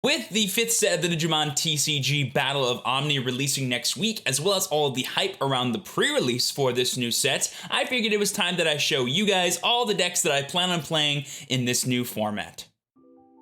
With the 5th set of the Digimon TCG Battle of Omni releasing next week, as well as all of the hype around the pre-release for this new set, I figured it was time that I show you guys all the decks that I plan on playing in this new format.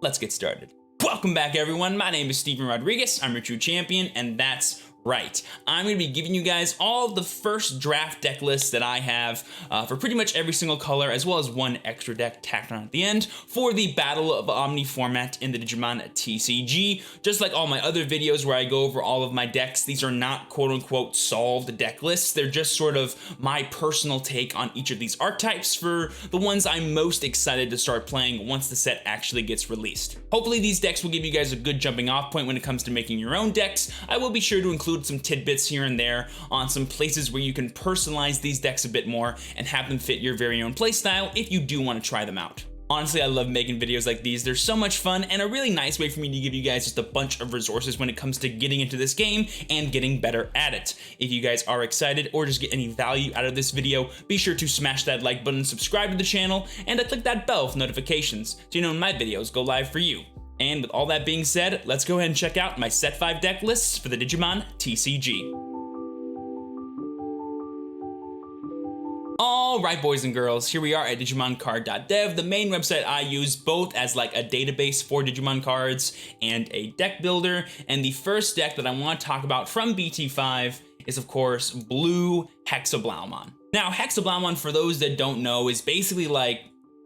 Let's get started. Welcome back, everyone. My name is Steven Rodriguez. I'm your true champion, and that's right. I'm going to be giving you guys all of the first draft deck lists that I have for pretty much every single color, as well as one extra deck tacked on at the end for the Battle of Omni format in the Digimon TCG. Just like all my other videos where I go over all of my decks, these are not quote-unquote solved deck lists. They're just sort of my personal take on each of these archetypes for the ones I'm most excited to start playing once the set actually gets released. Hopefully these decks will give you guys a good jumping off point when it comes to making your own decks. I will be sure to include some tidbits here and there on some places where you can personalize these decks a bit more and have them fit your very own playstyle if you do want to try them out. Honestly, I love making videos like these. They're so much fun and a really nice way for me to give you guys just a bunch of resources when it comes to getting into this game and getting better at it. If you guys are excited or just get any value out of this video, be sure to smash that like button, subscribe to the channel, and click that bell for notifications so you know when my videos go live for you. And with all that being said, let's go ahead and check out my Set 5 deck lists for the Digimon TCG. Alright, boys and girls, here we are at DigimonCard.dev, the main website I use both as like a database for Digimon cards and a deck builder. And the first deck that I want to talk about from BT5 is, of course, Blue Hexeblaumon. Now, Hexeblaumon, for those that don't know, is basically like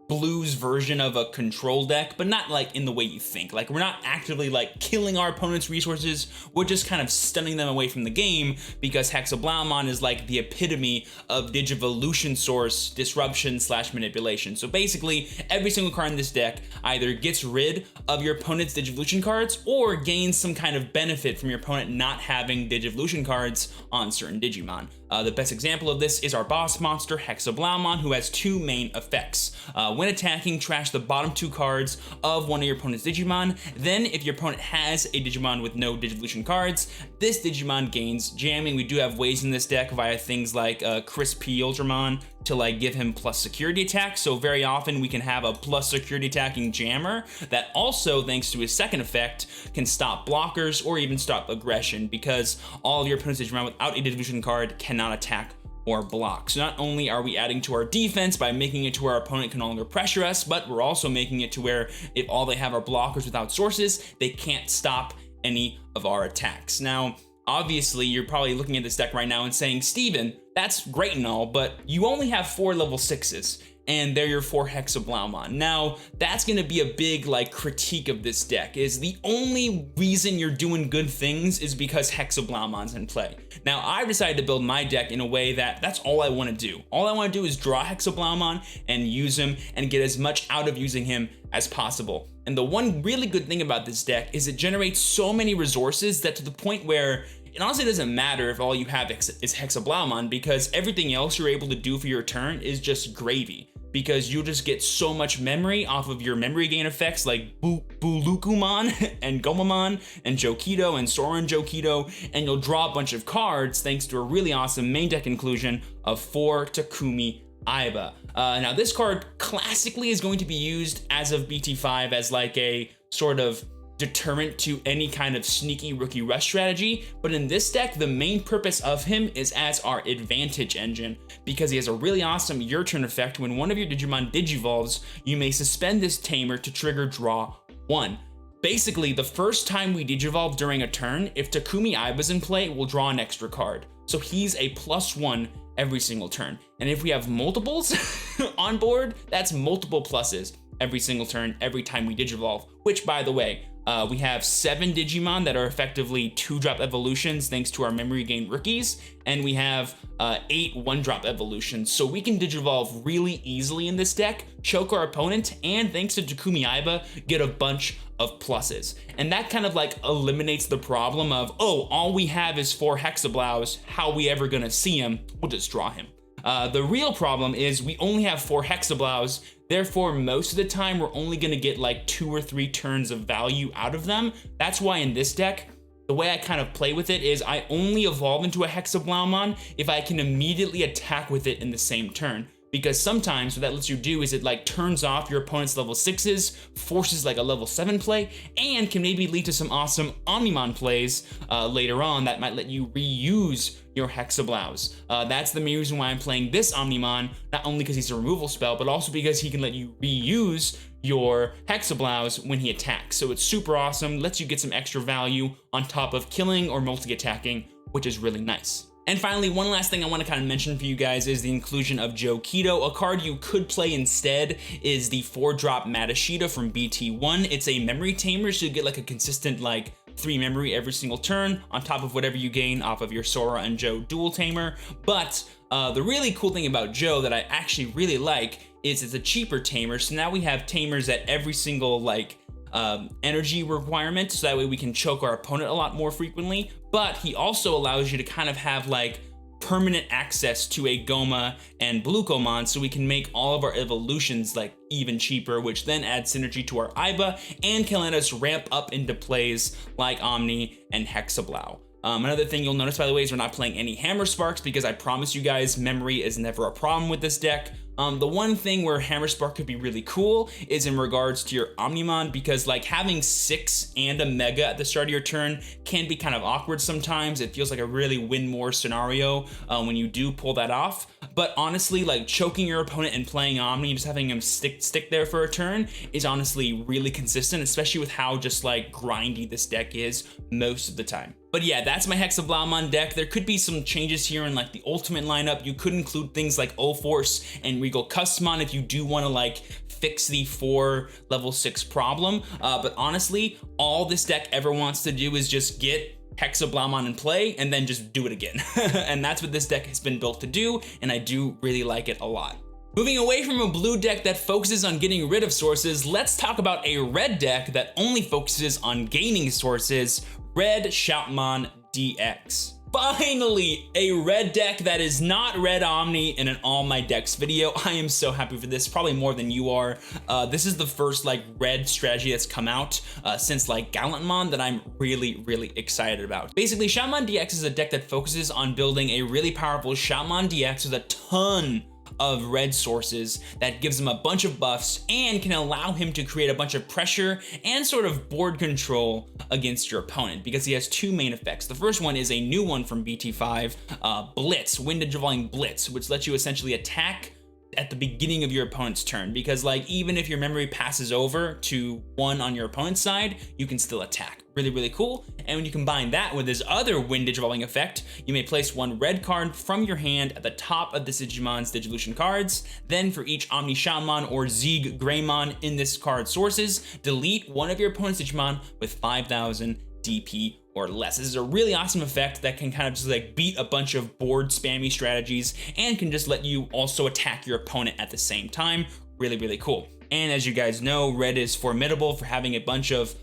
Blue's version of a control deck, but not like in the way you think. Like, we're not actively like killing our opponent's resources, we're just kind of stunning them away from the game, because Hexeblaumon is like the epitome of Digivolution source disruption / manipulation. So basically, every single card in this deck either gets rid of your opponent's Digivolution cards or gains some kind of benefit from your opponent not having Digivolution cards on certain Digimon. The best example of this is our boss monster, Hexeblaumon, who has two main effects. When attacking, trash the bottom 2 cards of one of your opponent's Digimon. Then, if your opponent has a Digimon with no Digivolution cards, this Digimon gains jamming. We do have ways in this deck via things like Chris P. Ultramon to like give him plus security attack. So very often we can have a plus security attacking jammer that also, thanks to his second effect, can stop blockers or even stop aggression, because all of your opponent's Digimon without a Digivolution card cannot attack or block. So not only are we adding to our defense by making it to where our opponent can no longer pressure us, but we're also making it to where if all they have are blockers without sources, they can't stop any of our attacks. Now, obviously, you're probably looking at this deck right now and saying, Steven, that's great and all, but you only have 4 level 6s. And they're your 4 Hexeblaumon. Now, that's gonna be a big like critique of this deck, is the only reason you're doing good things is because Hexeblaumon's in play. Now, I decided to build my deck in a way that's all I wanna do. All I wanna do is draw Hexeblaumon and use him and get as much out of using him as possible. And the one really good thing about this deck is it generates so many resources that to the point where it honestly doesn't matter if all you have is Hexeblaumon, because everything else you're able to do for your turn is just gravy, because you'll just get so much memory off of your memory gain effects like Bulukumon and Gomamon and Jokido and Soren Jokido, and you'll draw a bunch of cards thanks to a really awesome main deck inclusion of 4 Takumi Aiba. Now, this card classically is going to be used as of BT5 as like a sort of deterrent to any kind of sneaky rookie rush strategy, but in this deck, the main purpose of him is as our advantage engine, because he has a really awesome your turn effect. When one of your Digimon digivolves, you may suspend this tamer to trigger draw 1. Basically, the first time we digivolve during a turn, if Takumi Aiba's in play, we'll draw an extra card. So he's a +1 every single turn. And if we have multiples on board, that's multiple pluses every single turn, every time we digivolve, which, by the way, we have 7 Digimon that are effectively 2-drop evolutions thanks to our memory gain rookies, and we have 8 1-drop evolutions. So we can digivolve really easily in this deck, choke our opponent, and thanks to Takumi Aiba, get a bunch of pluses. And that kind of like eliminates the problem of, oh, all we have is 4 Hexeblaus, how are we ever gonna see him? We'll just draw him. The real problem is we only have 4 Hexeblaus, therefore most of the time we're only gonna get like 2 or 3 turns of value out of them. That's why in this deck, the way I kind of play with it is I only evolve into a Hexeblaumon if I can immediately attack with it in the same turn. because sometimes what that lets you do is it like turns off your opponent's level 6s, forces like a level 7 play, and can maybe lead to some awesome Omnimon plays later on that might let you reuse your Hexeblaumon. That's the main reason why I'm playing this Omnimon, not only because he's a removal spell, but also because he can let you reuse your Hexeblaumon when he attacks. So it's super awesome, lets you get some extra value on top of killing or multi-attacking, which is really nice. And finally, one last thing I want to kind of mention for you guys is the inclusion of Joe Keto. A card you could play instead is the 4-drop Matashita from BT1. It's a memory tamer, so you get like a consistent like 3 memory every single turn on top of whatever you gain off of your Sora and Joe dual tamer. But the really cool thing about Joe that I actually really like is it's a cheaper tamer. So now we have tamers at every single like energy requirement, so that way we can choke our opponent a lot more frequently. But he also allows you to kind of have like permanent access to a Goma and Blucomon, so we can make all of our evolutions like even cheaper, which then adds synergy to our Iba and can let us ramp up into plays like Omni and Hexeblaumon. Another thing you'll notice, by the way, is we're not playing any Hammer Sparks because I promise you guys, memory is never a problem with this deck. The one thing where Hammer Spark could be really cool is in regards to your Omnimon, because like having 6 and a Mega at the start of your turn can be kind of awkward sometimes. It feels like a really win more scenario when you do pull that off. But honestly, like choking your opponent and playing Omni, just having him stick there for a turn is honestly really consistent, especially with how just like grindy this deck is most of the time. But yeah, that's my Hexeblaumon deck. There could be some changes here in like the ultimate lineup. You could include things like O-Force and Regal Customon if you do want to like fix the 4 level 6 problem. But honestly, all this deck ever wants to do is just get Hexeblaumon in play and then just do it again. And that's what this deck has been built to do, and I do really like it a lot. Moving away from a blue deck that focuses on getting rid of sources, let's talk about a red deck that only focuses on gaining sources, Red Shoutmon DX. Finally, a red deck that is not Red Omni in an All My Decks video. I am so happy for this, probably more than you are. This is the first like red strategy that's come out since like Gallantmon that I'm really excited about. Basically, Shoutmon DX is a deck that focuses on building a really powerful Shoutmon DX with a ton of red sources that gives him a bunch of buffs and can allow him to create a bunch of pressure and sort of board control against your opponent, because he has 2 main effects. The first one is a new one from BT5, Blitz, Windage Evolving Blitz, which lets you essentially attack at the beginning of your opponent's turn, because like even if your memory passes over to 1 on your opponent's side, you can still attack. Really cool. And when you combine that with his other Windage Evolving effect, you may place 1 red card from your hand at the top of this Digimon's Digivolution cards. Then for each Omni Shoutmon or Zeeg Greymon in this card sources, delete 1 of your opponent's Digimon with 5,000 DP or less. This is a really awesome effect that can kind of just like beat a bunch of board spammy strategies and can just let you also attack your opponent at the same time. Really cool. And as you guys know, red is formidable for having a bunch of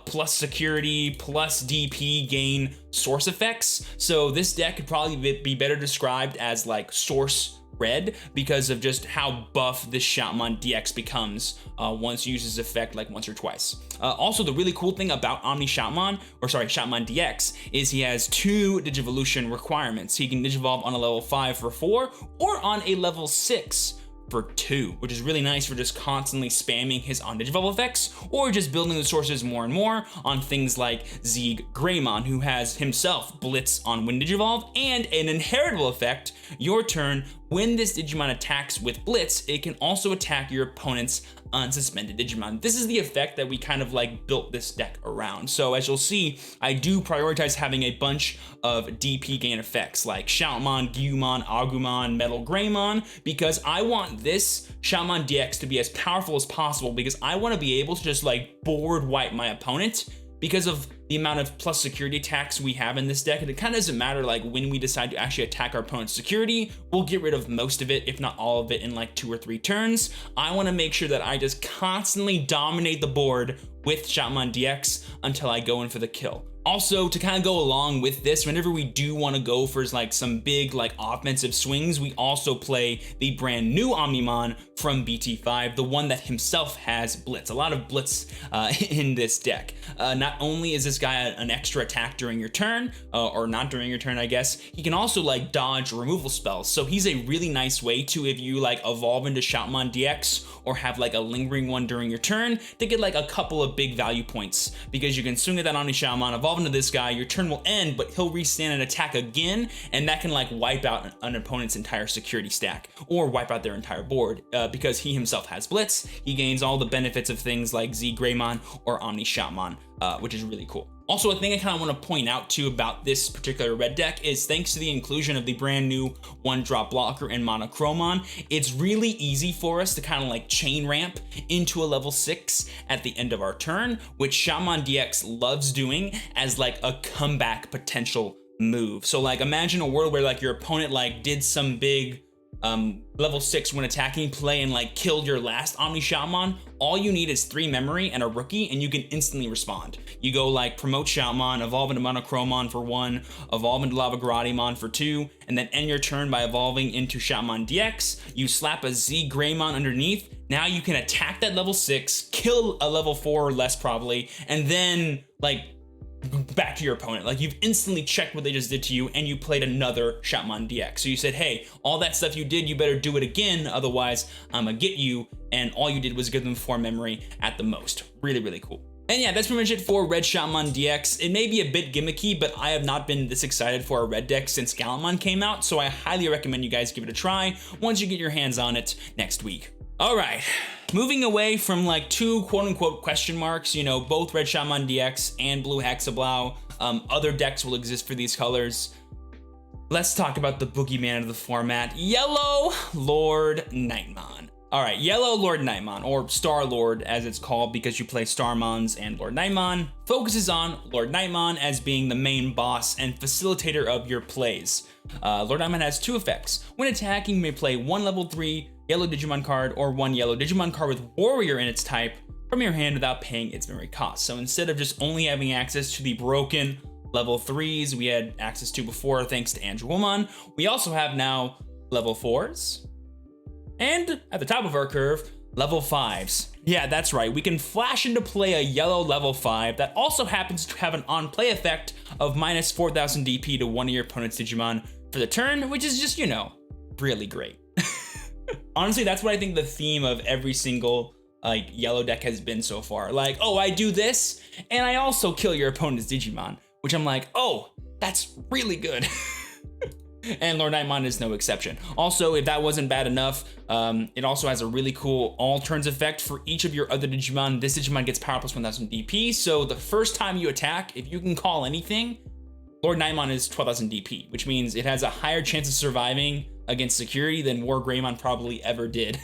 plus security, plus DP gain source effects. So this deck could probably be better described as like source red because of just how buff this Shoutmon DX becomes once you use his effect like once or twice. Also, the really cool thing about Shoutmon DX is he has 2 Digivolution requirements. He can Digivolve on a level 5 for 4 or on a level 6 for 2, which is really nice for just constantly spamming his on-Digivolve effects or just building the sources more and more on things like Zeeg Greymon, who has himself Blitz on when Digivolve and an inheritable effect, your turn. When this Digimon attacks with Blitz, it can also attack your opponent's unsuspended Digimon. This is the effect that we kind of like built this deck around. So as you'll see, I do prioritize having a bunch of DP gain effects like Shoutmon, Gyumon, Agumon, Metal Greymon, because I want this Shoutmon DX to be as powerful as possible, because I want to be able to just like board wipe my opponent because of the amount of plus security attacks we have in this deck. And it kind of doesn't matter like when we decide to actually attack our opponent's security, we'll get rid of most of it, if not all of it, in like 2 or 3 turns. I want to make sure that I just constantly dominate the board with Shoutmon DX until I go in for the kill. Also, to kind of go along with this, whenever we do want to go for like some big like offensive swings, we also play the brand new Omnimon from BT5, the one that himself has Blitz. A lot of Blitz in this deck. Not only is this guy an extra attack during your turn, or not during your turn, I guess, he can also like dodge removal spells. So he's a really nice way to, if you like evolve into Shoutmon DX or have like a lingering one during your turn, to get like a couple of big value points, because you can swing at that Omni Shoutmon, evolve into this guy, your turn will end, but he'll restand and attack again, and that can like wipe out an opponent's entire security stack or wipe out their entire board, because he himself has Blitz. He gains all the benefits of things like Z Greymon or Omni Shoutmon, which is really cool. Also, a thing I kind of want to point out too about this particular red deck is, thanks to the inclusion of the brand new 1-drop blocker and Monochromon, it's really easy for us to kind of like chain ramp into a level 6 at the end of our turn, which Shoutmon DX loves doing as like a comeback potential move. So like imagine a world where like your opponent like did some big level 6 when attacking play and like killed your last Omni Shoutmon. All you need is 3 memory and a rookie, and you can instantly respond. You go like promote Shoutmon, evolve into Monochromon for 1, evolve into Lavagradimon for 2, and then end your turn by evolving into Shoutmon DX. You slap a Z Greymon underneath. Now you can attack that level 6, kill a level 4 or less probably, and then like back to your opponent. Like, you've instantly checked what they just did to you, and you played another Shoutmon DX. So you said, hey, all that stuff you did, you better do it again, otherwise I'm gonna get you, and all you did was give them 4 memory at the most. Really, really cool. And yeah, that's pretty much it for Red Shoutmon DX. It may be a bit gimmicky, but I have not been this excited for a red deck since Gallantmon came out, so I highly recommend you guys give it a try once you get your hands on it next week. All right, moving away from like 2 quote-unquote question marks, you know, both Red Shoutmon DX and Blue Hexeblaumon, other decks will exist for these colors. Let's talk about the boogeyman of the format, Yellow LordKnightmon. All right, Yellow LordKnightmon, or Star-Lord as it's called because you play Starmons and LordKnightmon, focuses on LordKnightmon as being the main boss and facilitator of your plays. LordKnightmon has 2 effects. When attacking, you may play 1 level 3 yellow Digimon card or 1 yellow Digimon card with Warrior in its type from your hand without paying its memory cost. So instead of just only having access to the broken level 3s we had access to before thanks to Angelomon, we also have now level 4s, and at the top of our curve, level 5s. Yeah, that's right, we can flash into play a yellow level 5 that also happens to have an on-play effect of minus 4,000 DP to one of your opponent's Digimon for the turn, which is just, you know, really great. Honestly, that's what I think the theme of every single like yellow deck has been so far. Like, oh, I do this, and I also kill your opponent's Digimon, which I'm like, oh, that's really good. And LordKnightmon is no exception. Also, if that wasn't bad enough, it also has a really cool all turns effect for each of your other Digimon. This Digimon gets power plus 1000 DP, so the first time you attack, if you can call anything, LordKnightmon is 12,000 DP, which means it has a higher chance of surviving against security than War Greymon probably ever did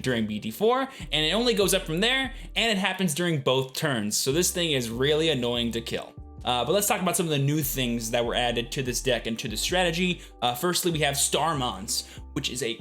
during BT4, and it only goes up from there, and it happens during both turns, so this thing is really annoying to kill. But let's talk about some of the new things that were added to this deck and to the strategy. Firstly, we have Starmons, which is a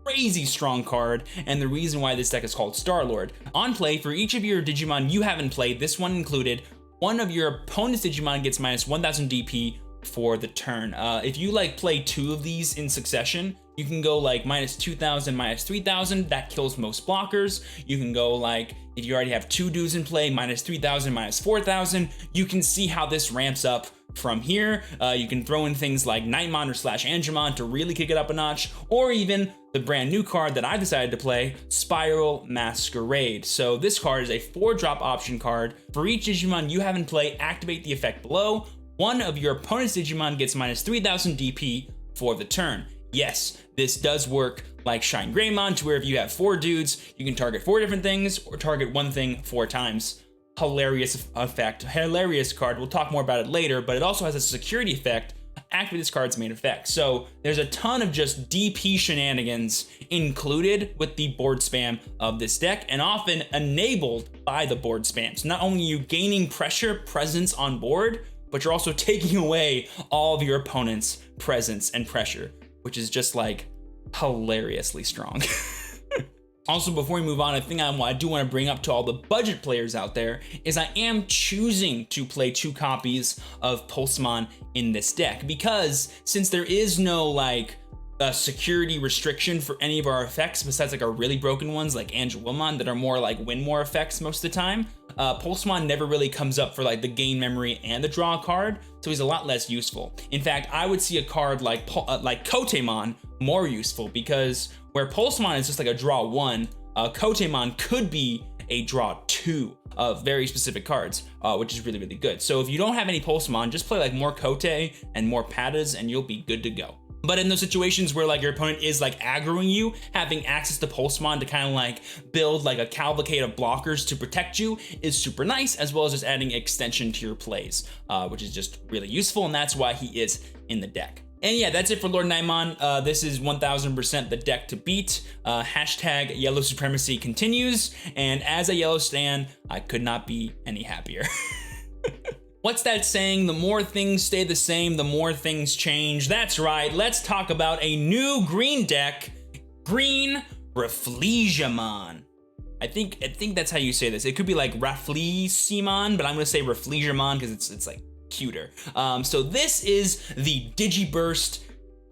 crazy strong card, and the reason why this deck is called Star-Lord. On play, for each of your Digimon you haven't played, this one included, one of your opponent's Digimon gets minus 1000 DP for the turn. If you like play 2 of these in succession, you can go like minus 2000, minus 3000, that kills most blockers. You can go like, if you already have 2 dudes in play, minus 3000, minus 4000. You can see how this ramps up from here. You can throw in things like Knightmon or slash Angemon to really kick it up a notch, or even the brand new card that I decided to play, Spiral Masquerade. So this card is a 4-drop option card. For each Digimon you have in play, activate the effect below. One of your opponent's Digimon gets minus 3000 DP for the turn. Yes, this does work like Shine Greymon, to where if you have 4 dudes, you can target 4 different things or target one thing 4 times. Hilarious effect, hilarious card. We'll talk more about it later, but it also has a security effect. Activate this card's main effect. So there's a ton of just DP shenanigans included with the board spam of this deck, and often enabled by the board spam. So not only are you gaining presence on board, but you're also taking away all of your opponent's presence and pressure, which is just like hilariously strong. Also, before we move on, a thing I do want to bring up to all the budget players out there is I am choosing to play 2 copies of Pulsemon in this deck, because since there is no like a security restriction for any of our effects besides like our really broken ones like Angelwilmon that are more like win more effects most of the time, Pulsemon never really comes up for like the gain memory and the draw card, so he's a lot less useful. In fact, I would see a card like Kotemon more useful, because where Pulsemon is just like a draw 1, Kotemon could be a draw 2 of very specific cards, which is really, really good. So if you don't have any Pulsemon, just play like more Kote and more Patas and you'll be good to go. But in those situations where like your opponent is like aggroing you, having access to Pulsemon to kind of like build like a cavalcade of blockers to protect you is super nice, as well as just adding extension to your plays, which is just really useful, and that's why he is in the deck. And yeah, that's it for LordKnightmon. This is 1000% the deck to beat. Hashtag Yellow Supremacy continues, and as a Yellow stan, I could not be any happier. What's that saying? The more things stay the same, the more things change. That's right, let's talk about a new green deck, Green Rafflesimon. I think that's how you say this. It could be like Rafflesimon, but I'm gonna say Rafflesimon because it's like cuter. So this is the Digiburst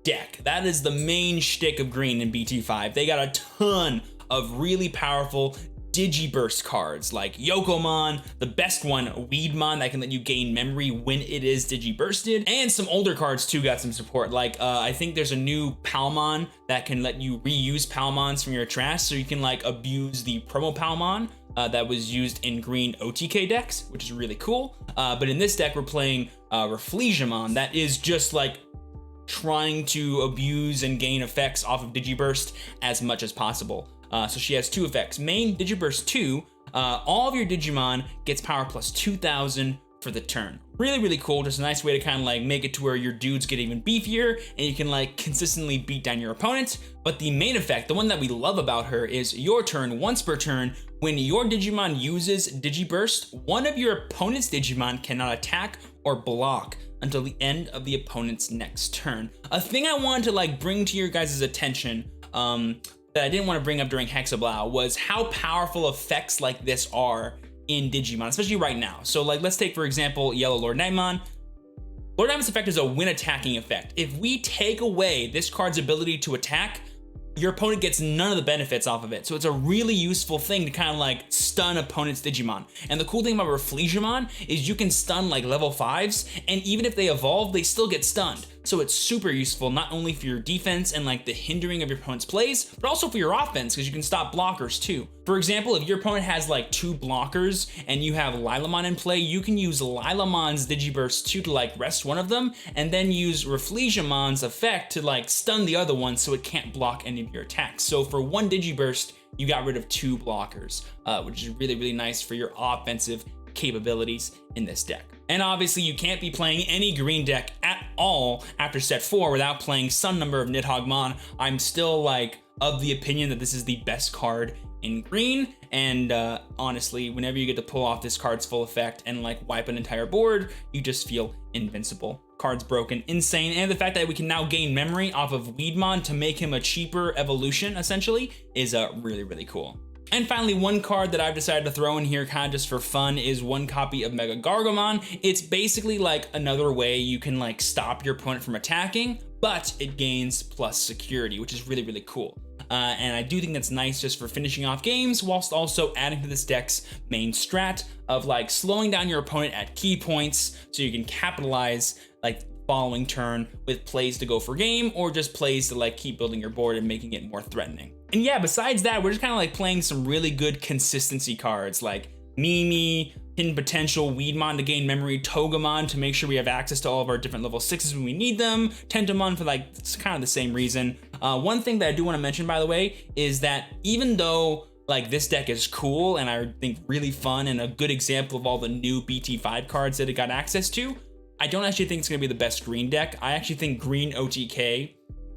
deck. That is the main shtick of green in BT5. They got a ton of really powerful Digiburst cards like Yokomon, the best one, Weedmon, that can let you gain memory when it is Digibursted, and some older cards too got some support. Like I think there's a new Palmon that can let you reuse Palmons from your trash, so you can like abuse the promo Palmon that was used in green OTK decks, which is really cool. But in this deck, we're playing Rafflesimon that is just like trying to abuse and gain effects off of Digiburst as much as possible. So she has 2 effects. Main, Digiburst 2, all of your Digimon gets power plus 2000 for the turn. Really, really cool. Just a nice way to kind of like make it to where your dudes get even beefier and you can like consistently beat down your opponent. But the main effect, the one that we love about her, is your turn, once per turn, when your Digimon uses Digiburst, one of your opponent's Digimon cannot attack or block until the end of the opponent's next turn. A thing I wanted to like bring to your guys' attention, that I didn't want to bring up during Hexeblaumon, was how powerful effects like this are in Digimon, especially right now. So like, let's take for example, Yellow LordKnightmon. LordKnightmon's effect is a when attacking effect. If we take away this card's ability to attack, your opponent gets none of the benefits off of it. So it's a really useful thing to kind of like stun opponent's Digimon. And the cool thing about Rafflesimon is you can stun like level 5s, and even if they evolve, they still get stunned. So it's super useful, not only for your defense and like the hindering of your opponent's plays, but also for your offense, because you can stop blockers too. For example, if your opponent has like 2 blockers and you have Lilamon in play, you can use Lilamon's Digiburst 2 to like rest one of them, and then use Rafflesimon's effect to like stun the other one so it can't block any of your attacks. So for 1 Digiburst, you got rid of 2 blockers, which is really, really nice for your offensive capabilities in this deck. And obviously you can't be playing any green deck at all after set 4 without playing some number of Nidhoggmon. I'm still like of the opinion that this is the best card in green, and honestly, whenever you get to pull off this card's full effect and like wipe an entire board, you just feel invincible. Card's broken, insane, and the fact that we can now gain memory off of Weedmon to make him a cheaper evolution essentially is really, really cool. And finally, one card that I've decided to throw in here kind of just for fun is 1 copy of Mega Gargomon. It's basically like another way you can like stop your opponent from attacking, but it gains plus security, which is really, really cool. And I do think that's nice just for finishing off games, whilst also adding to this deck's main strat of like slowing down your opponent at key points so you can capitalize like following turn with plays to go for game, or just plays to like keep building your board and making it more threatening. And yeah, besides that, we're just kind of like playing some really good consistency cards like Mimi, Hidden Potential, Weedmon to gain memory, Togemon to make sure we have access to all of our different level 6s when we need them, Tentomon for like kind of the same reason. One thing that I do want to mention, by the way, is that even though like this deck is cool and I think really fun and a good example of all the new BT5 cards that it got access to, I don't actually think it's going to be the best green deck. I actually think green OTK,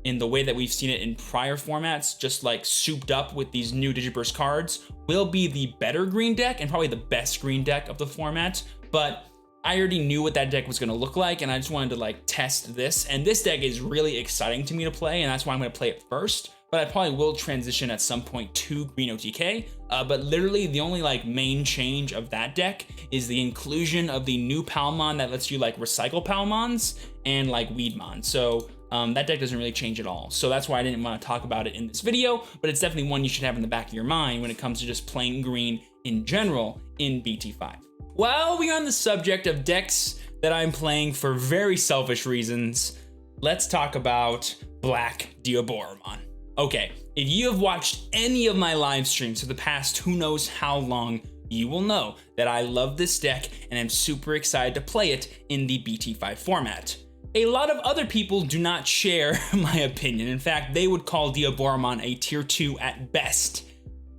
in the way that we've seen it in prior formats, just like souped up with these new Digiburst cards, will be the better green deck and probably the best green deck of the format. But I already knew what that deck was going to look like, and I just wanted to like test this. And this deck is really exciting to me to play, and that's why I'm going to play it first. but I probably will transition at some point to green OTK. But literally the only like main change of that deck is the inclusion of the new Palmon that lets you like recycle Palmons and like Weedmon. So that deck doesn't really change at all. So that's why I didn't want to talk about it in this video, but it's definitely one you should have in the back of your mind when it comes to just playing green in general in BT5. While we're on the subject of decks that I'm playing for very selfish reasons, let's talk about Black Diaboromon. Okay, if you have watched any of my live streams for the past who knows how long, you will know that I love this deck and I'm super excited to play it in the BT5 format. A lot of other people do not share my opinion. In fact, they would call Diaboromon a tier 2 at best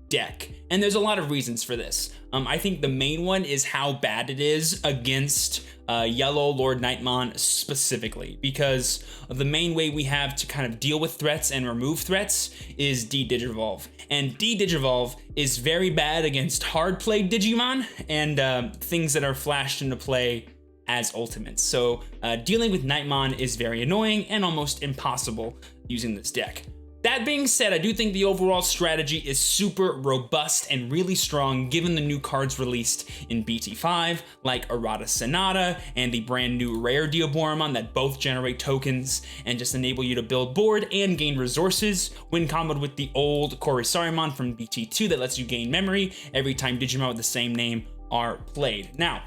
deck. And there's a lot of reasons for this. I think the main one is how bad it is against yellow LordKnightmon specifically, because the main way we have to kind of deal with threats and remove threats is D-Digivolve. And D-Digivolve is very bad against hard play Digimon and things that are flashed into play as ultimates. So dealing with Knightmon is very annoying and almost impossible using this deck. That being said, I do think the overall strategy is super robust and really strong given the new cards released in BT5, like Errata Sonata and the brand new rare Diaboromon that both generate tokens and just enable you to build board and gain resources when comboed with the old Korisarimon from BT2 that lets you gain memory every time Digimon with the same name are played. Now,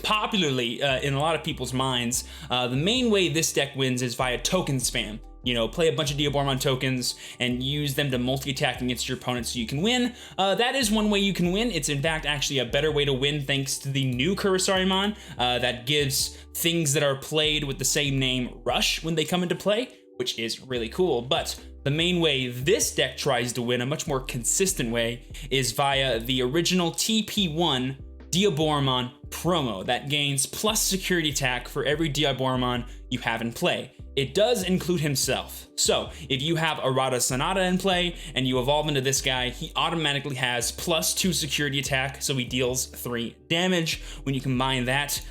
popularly in a lot of people's minds, the main way this deck wins is via token spam. You know, play a bunch of Diaboromon tokens and use them to multi-attack against your opponent so you can win. That is one way you can win. It's in fact actually a better way to win thanks to the new Korisarimon that gives things that are played with the same name rush when they come into play, which is really cool. But the main way this deck tries to win, a much more consistent way, is via the original TP1 Diaboromon promo that gains plus security attack for every Diaboromon you have in play. It does include himself. So if you have Errata Sonata in play and you evolve into this guy, he automatically has +2 security attack, so he deals 3 damage. When you combine that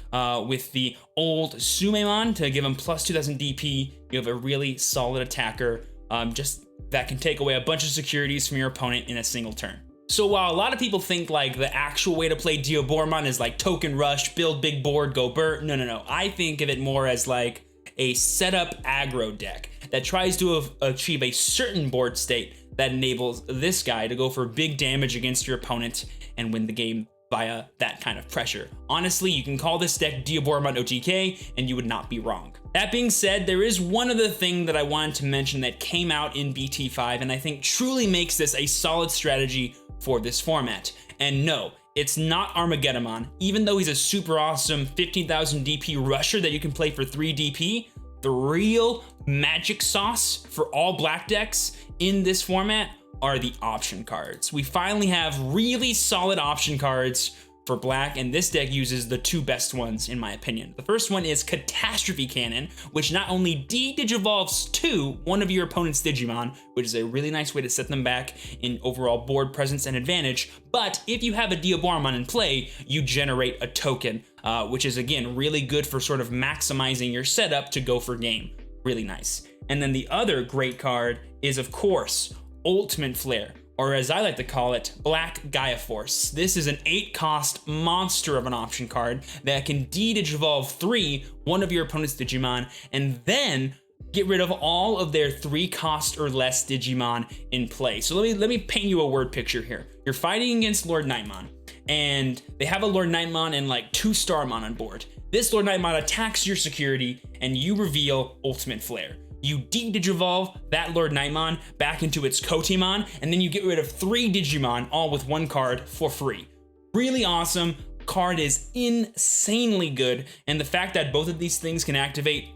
with the old Sumemon to give him +2000 DP, you have a really solid attacker just that can take away a bunch of securities from your opponent in a single turn. So while a lot of people think like the actual way to play Diaboromon is like token rush, build big board, go Burt, no. I think of it more as like a setup aggro deck that tries to achieve a certain board state that enables this guy to go for big damage against your opponent and win the game via that kind of pressure. Honestly, you can call this deck Diaboromon OTK and you would not be wrong. That being said, there is one other thing that I wanted to mention that came out in BT5 and I think truly makes this a solid strategy for this format. And no, it's not Armageddonmon. Even though he's a super awesome 15,000 DP rusher that you can play for 3 DP, the real magic sauce for all black decks in this format are the option cards. We finally have really solid option cards for black, and this deck uses the 2 best ones in my opinion. The first one is Catastrophe Cannon, which not only de-digivolves to one of your opponent's Digimon, which is a really nice way to set them back in overall board presence and advantage, but if you have a Diaboromon in play, you generate a token, which is again really good for sort of maximizing your setup to go for game. Really nice. And then the other great card is of course Ultimate Flare, or as I like to call it, Black Gaia Force. This is an 8-cost monster of an option card that can de-digivolve 3, one of your opponent's Digimon, and then get rid of all of their 3-cost or less Digimon in play. So let me paint you a word picture here. You're fighting against LordKnightmon, and they have a LordKnightmon and like 2 Starmon on board. This LordKnightmon attacks your security, and you reveal Ultimate Flare. You de-digivolve that LordKnightmon back into its Kotemon, and then you get rid of 3 Digimon, all with 1 card for free. Really awesome. Card is insanely good, and the fact that both of these things can activate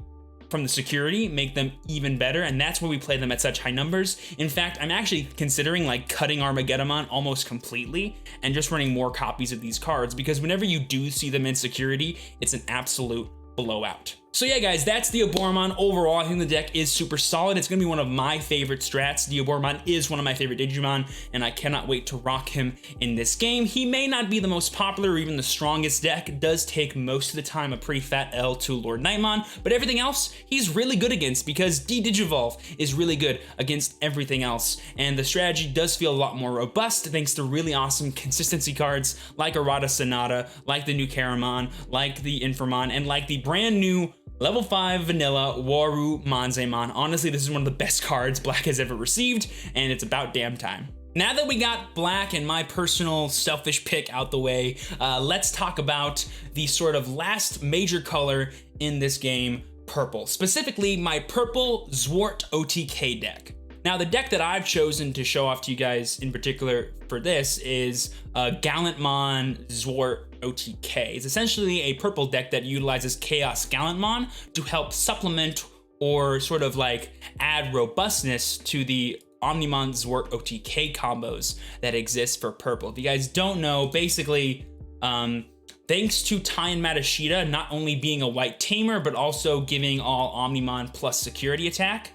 from the security make them even better, and that's why we play them at such high numbers. In fact, I'm actually considering like cutting Armageddonmon almost completely and just running more copies of these cards, because whenever you do see them in security, it's an absolute blowout. So yeah, guys, that's Diaboromon. Overall, I think the deck is super solid. It's going to be one of my favorite strats. Diaboromon is one of my favorite Digimon, and I cannot wait to rock him in this game. He may not be the most popular or even the strongest deck. It does take most of the time a pretty fat L to LordKnightmon, but everything else, he's really good against because D-Digivolve is really good against everything else, and the strategy does feel a lot more robust thanks to really awesome consistency cards like Arata Sonata, like the new Karamon, like the Inframon, and like the brand new Level 5 Vanilla Waru Manzemon. Honestly, this is one of the best cards Black has ever received, and it's about damn time. Now that we got Black and my personal selfish pick out the way, let's talk about the sort of last major color in this game, purple. Specifically, my purple Zwart OTK deck. Now, the deck that I've chosen to show off to you guys in particular for this is Gallantmon Zwart OTK. It's essentially a purple deck that utilizes ChaosGallantmon to help supplement or sort of like add robustness to the Omnimon Zwart OTK combos that exist for purple. If you guys don't know, basically, thanks to Tai and Matashita not only being a white tamer, but also giving all Omnimon plus security attack,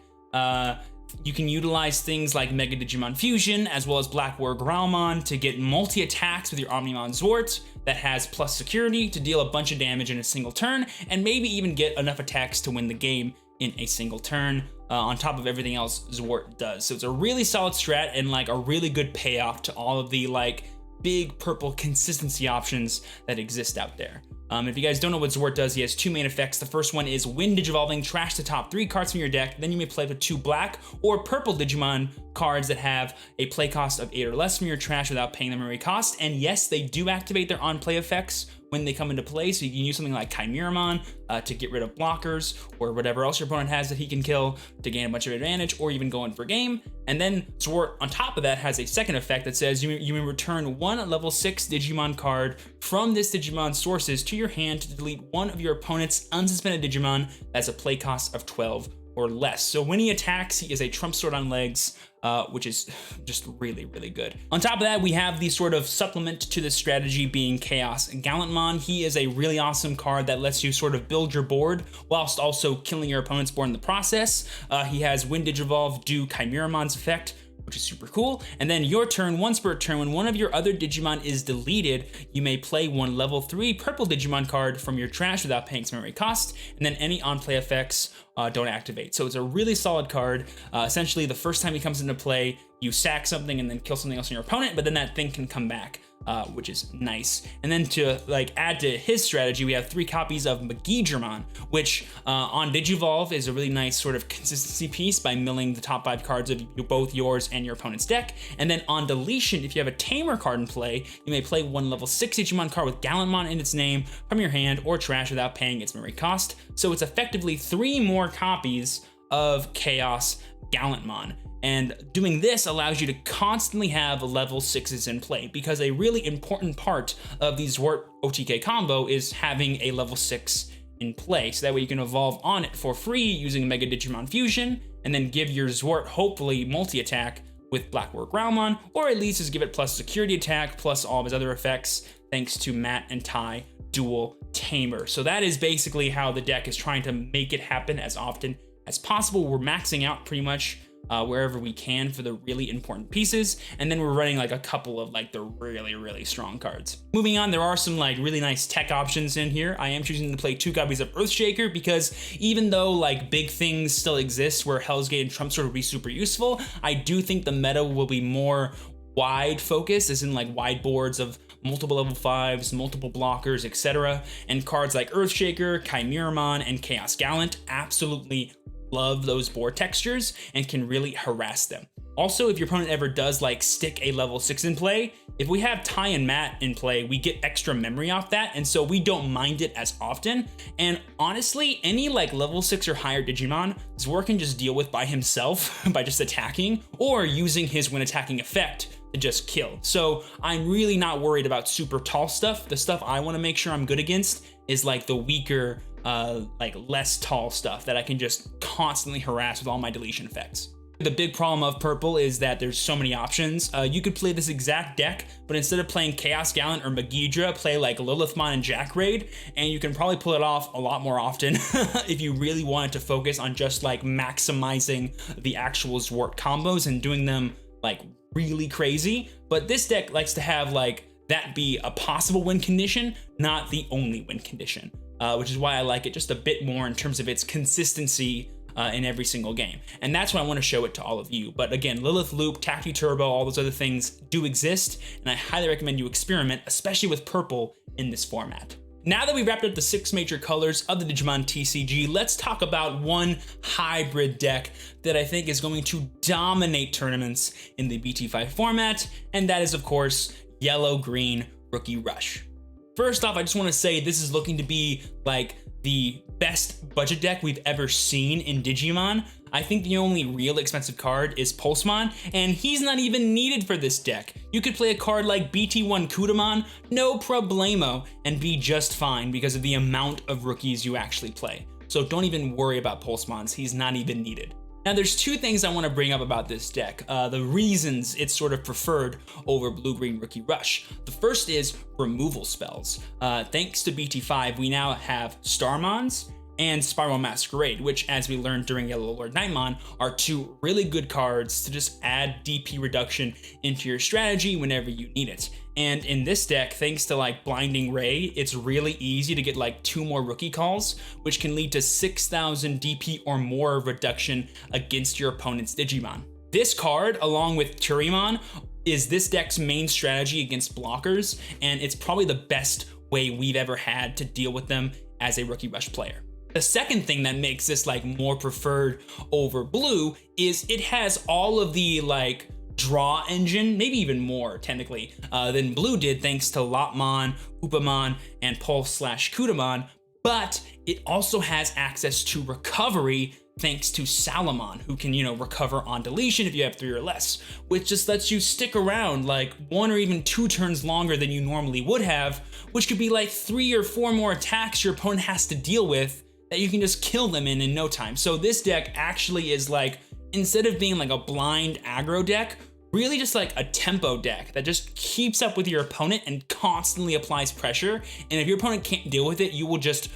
you can utilize things like Mega Digimon Fusion as well as Black War Growlmon to get multi-attacks with your Omnimon Zwart that has plus security to deal a bunch of damage in a single turn, and maybe even get enough attacks to win the game in a single turn, on top of everything else Zwart does. So it's a really solid strat and like a really good payoff to all of the like big purple consistency options that exist out there. If you guys don't know what Zwart does, he has two main effects. The first one is when Digivolving, trash the top 3 cards from your deck. Then you may play with 2 black or purple Digimon cards that have a play cost of 8 or less from your trash without paying the memory cost. And yes, they do activate their on-play effects when they come into play, so you can use something like Chimeramon to get rid of blockers or whatever else your opponent has that he can kill to gain a bunch of advantage or even go in for game. And then Zwart on top of that has a second effect that says you may return 1 level 6 Digimon card from this Digimon sources to your hand to delete one of your opponent's unsuspended Digimon that's a play cost of 12 or less. So when he attacks, he is a trump sword on legs, which is just really, really good. On top of that, we have the sort of supplement to this strategy being ChaosGallantmon. He is a really awesome card that lets you sort of build your board whilst also killing your opponent's board in the process. He has when Digivolve, do Chimeramon's effect, which is super cool. And then your turn, once per turn, when one of your other Digimon is deleted, you may play 1 level 3 purple Digimon card from your trash without paying its memory cost, and then any on-play effects don't activate. So it's a really solid card. Essentially, the first time he comes into play, you sack something and then kill something else on your opponent, but then that thing can come back, which is nice. And then to like add to his strategy, we have 3 copies of Magidramon, which on Digivolve is a really nice sort of consistency piece by milling the top 5 cards of both yours and your opponent's deck. And then on deletion, if you have a Tamer card in play, you may play 1 level 6 Digimon card with Gallantmon in its name from your hand or trash without paying its memory cost. So it's effectively 3 more copies of ChaosGallantmon. And doing this allows you to constantly have level 6s in play, because a really important part of the Zwart OTK combo is having a level 6 in play. So that way you can evolve on it for free using Mega Digimon Fusion, and then give your Zwart hopefully multi-attack with Black War Growlmon, or at least just give it plus security attack plus all of his other effects thanks to Matt and Tai dual tamer. So that is basically how the deck is trying to make it happen as often as possible. We're maxing out pretty much wherever we can for the really important pieces, and then we're running like a couple of like the really, really strong cards. Moving on, there are some like really nice tech options in here. I am choosing to play 2 copies of Earthshaker because even though like big things still exist where Hell's Gate and Trump Sword would be super useful, I do think the meta will be more wide focused, as in like wide boards of multiple level 5s, multiple blockers, etc. And cards like Earthshaker, Chimeramon, and ChaosGallant absolutely love those board textures and can really harass them. Also, if your opponent ever does like stick a level 6 in play, if we have Tai and Matt in play, we get extra memory off that, and so we don't mind it as often. And honestly, any like level 6 or higher Digimon, Zwart can just deal with by himself by just attacking or using his when attacking effect to just kill. So I'm really not worried about super tall stuff. The stuff I want to make sure I'm good against is like the weaker, like less tall stuff that I can just constantly harass with all my deletion effects. The big problem of purple is that there's so many options. You could play this exact deck, but instead of playing Chaos Gallant or Magidra, play like Lilithmon and Jackraid, and you can probably pull it off a lot more often if you really wanted to focus on just like maximizing the actual Zwart combos and doing them like really crazy. But this deck likes to have like that be a possible win condition, not the only win condition, which is why I like it just a bit more in terms of its consistency in every single game. And that's why I want to show it to all of you. But again, Lilith Loop, Tacti Turbo, all those other things do exist, and I highly recommend you experiment, especially with purple in this format. Now that we've wrapped up the 6 major colors of the Digimon TCG, let's talk about one hybrid deck that I think is going to dominate tournaments in the BT5 format, and that is, of course, Yellow-Green Rookie Rush. First off, I just want to say this is looking to be like the best budget deck we've ever seen in Digimon. I think the only real expensive card is Pulsemon, and he's not even needed for this deck. You could play a card like BT1 Kudamon, no problemo, and be just fine because of the amount of rookies you actually play. So don't even worry about Pulsemons, he's not even needed. Now there's 2 things I want to bring up about this deck, the reasons it's sort of preferred over Blue-Green Rookie Rush. The first is removal spells. Thanks to BT5, we now have Starmons and Spiral Masquerade, which, as we learned during Yellow LordKnightmon, are 2 really good cards to just add DP reduction into your strategy whenever you need it. And in this deck, thanks to like Blinding Ray, it's really easy to get like 2 more rookie calls, which can lead to 6,000 DP or more reduction against your opponent's Digimon. This card, along with Turimon, is this deck's main strategy against blockers, and it's probably the best way we've ever had to deal with them as a Rookie Rush player. The second thing that makes this like more preferred over blue is it has all of the like draw engine, maybe even more technically, than blue did, thanks to Lotmon, Upamon, and Pulse/Kudamon, but it also has access to recovery thanks to Salamon, who can, recover on deletion if you have 3 or less, which just lets you stick around like 1 or even 2 turns longer than you normally would have, which could be like 3 or 4 more attacks your opponent has to deal with that you can just kill them in no time. So this deck actually is like, instead of being like a blind aggro deck, really just like a tempo deck that just keeps up with your opponent and constantly applies pressure. And if your opponent can't deal with it, you will just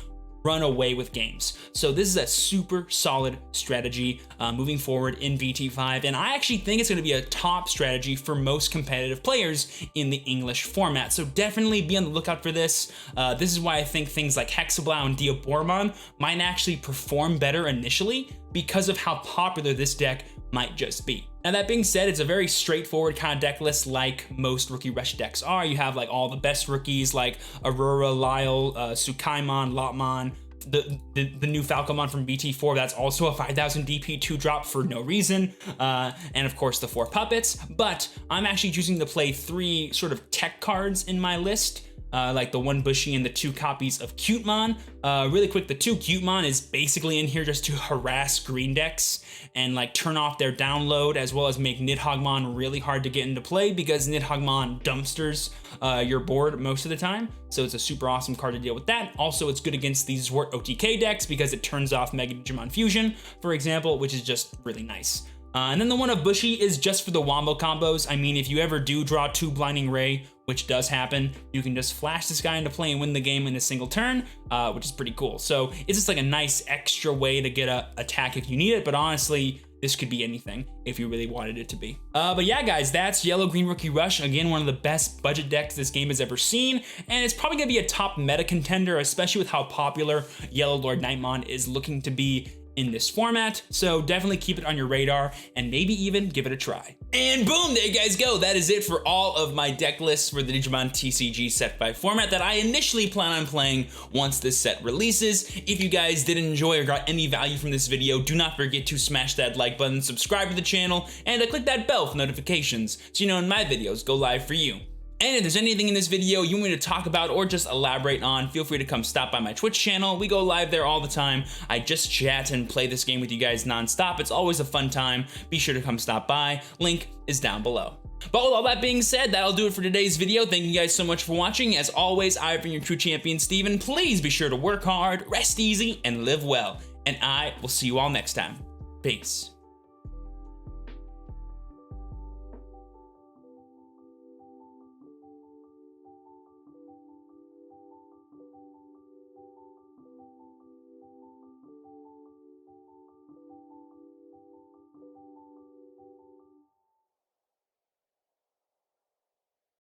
run away with games. So this is a super solid strategy moving forward in BT5, and I actually think it's going to be a top strategy for most competitive players in the English format. So definitely be on the lookout for this. This is why I think things like Hexeblaumon and Diaboromon might actually perform better initially because of how popular this deck might just be. Now that being said, it's a very straightforward kind of deck list like most Rookie Rush decks are. You have like all the best rookies like Aurora, Lyle, Tsukaimon, Lotmon, the new Falcomon from BT4, that's also a 5,000 DP 2-drop for no reason, and of course the 4 puppets, but I'm actually choosing to play 3 sort of tech cards in my list, like the 1 Bushy and the 2 copies of Cutemon. Really quick, the 2 Cutemon is basically in here just to harass green decks and like turn off their download, as well as make Nidhoggmon really hard to get into play because Nidhoggmon dumpsters your board most of the time. So it's a super awesome card to deal with that. Also, it's good against these Zwart OTK decks because it turns off Mega Digimon Fusion, for example, which is just really nice. And then the 1 of Bushy is just for the wombo combos. I mean, if you ever do draw 2 Blinding Ray, which does happen, you can just flash this guy into play and win the game in a single turn, which is pretty cool. So it's just like a nice extra way to get a attack if you need it, but honestly, this could be anything if you really wanted it to be. But yeah, guys, that's Yellow-Green Rookie Rush. Again, one of the best budget decks this game has ever seen, and it's probably gonna be a top meta contender, especially with how popular Yellow LordKnightmon is looking to be in this format. So definitely keep it on your radar and maybe even give it a try. And boom, there you guys go. That is it for all of my deck lists for the Digimon TCG set 5 format that I initially plan on playing once this set releases. If you guys did enjoy or got any value from this video, do not forget to smash that like button, subscribe to the channel, and click that bell for notifications so you know when my videos go live for you. And if there's anything in this video you want me to talk about or just elaborate on, feel free to come stop by my Twitch channel. We go live there all the time. I just chat and play this game with you guys nonstop. It's always a fun time. Be sure to come stop by. Link is down below. But with all that being said, that'll do it for today's video. Thank you guys so much for watching. As always, I've been your true champion, Steven. Please be sure to work hard, rest easy, and live well. And I will see you all next time. Peace.